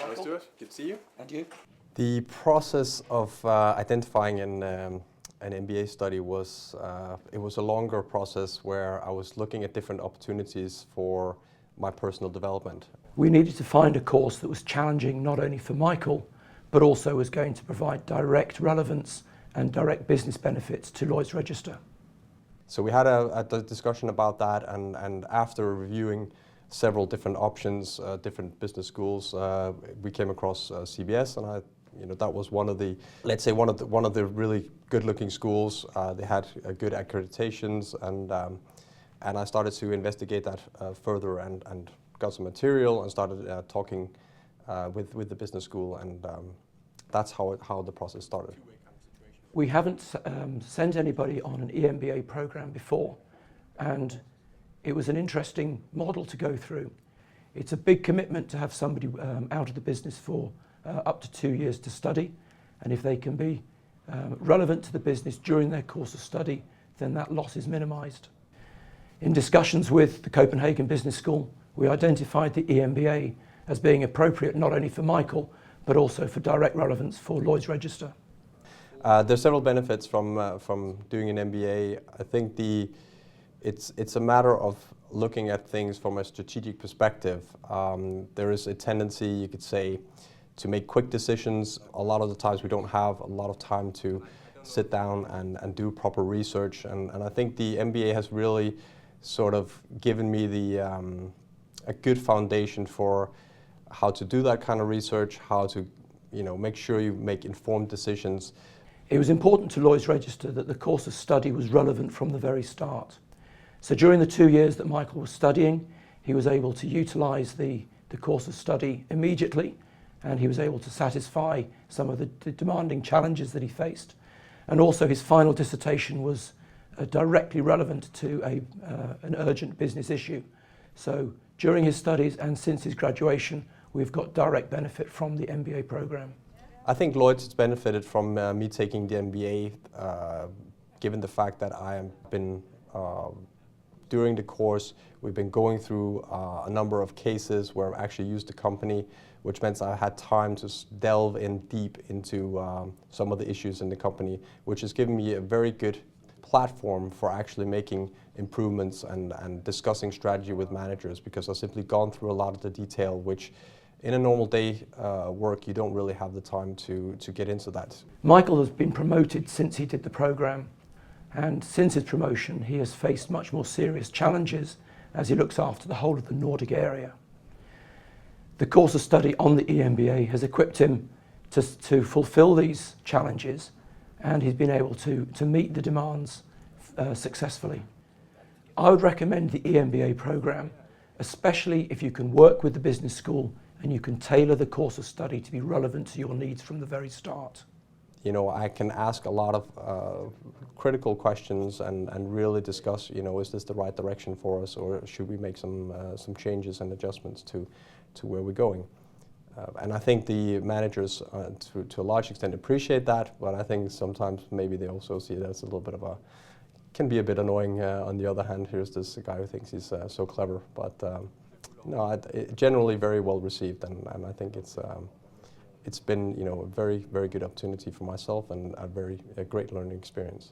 Hello, Stuart. Good to see you. And you? The process of identifying an MBA study was it was a longer process where I was looking at different opportunities for my personal development. We needed to find a course that was challenging not only for Michael, but also was going to provide direct relevance and direct business benefits to Lloyd's Register. So we had a discussion about that, and after reviewing several different options, different business schools, we came across CBS, and that was one of the, let's say, one of the really good-looking schools. They had good accreditations, and I started to investigate that further and got some material and started talking with the business school, and that's how the process started. We haven't sent anybody on an E-MBA program before, and it was an interesting model to go through. It's a big commitment to have somebody out of the business for up to 2 years to study, and if they can be relevant to the business during their course of study, then that loss is minimised. In discussions with the Copenhagen Business School, we identified the E-MBA as being appropriate not only for Michael, but also for direct relevance for Lloyd's Register. There's several benefits from doing an MBA. I think it's a matter of looking at things from a strategic perspective. There is a tendency, you could say, to make quick decisions. A lot of the times we don't have a lot of time to sit down and do proper research, and I think the MBA has really sort of given me a good foundation for how to do that kind of research, how to make sure you make informed decisions. It was important to Lloyd's Register that the course of study was relevant from the very start. So during the 2 years that Michael was studying, he was able to utilise the course of study immediately, and he was able to satisfy some of the demanding challenges that he faced. And also his final dissertation was directly relevant to an urgent business issue. So during his studies and since his graduation, we've got direct benefit from the MBA programme. I think Lloyd's has benefited from me taking the MBA, given the fact that I have been, during the course, we've been going through a number of cases where I've actually used the company, which meant I had time to delve in deep into some of the issues in the company, which has given me a very good platform for actually making improvements and discussing strategy with managers, because I've simply gone through a lot of the detail, which in a normal day work, you don't really have the time to get into that. Michael has been promoted since he did the programme, and since his promotion he has faced much more serious challenges as he looks after the whole of the Nordic area. The course of study on the E-MBA has equipped him to fulfil these challenges, and he's been able to meet the demands successfully. I would recommend the E-MBA programme, especially if you can work with the business school and you can tailor the course of study to be relevant to your needs from the very start. I can ask a lot of critical questions and really discuss, is this the right direction for us, or should we make some changes and adjustments to where we're going? And I think the managers, to a large extent, appreciate that, but I think sometimes maybe they also see it as a little bit of can be a bit annoying. On the other hand, here's this guy who thinks he's so clever, but no, generally very well received, and I think it's been a very, very good opportunity for myself and a great learning experience.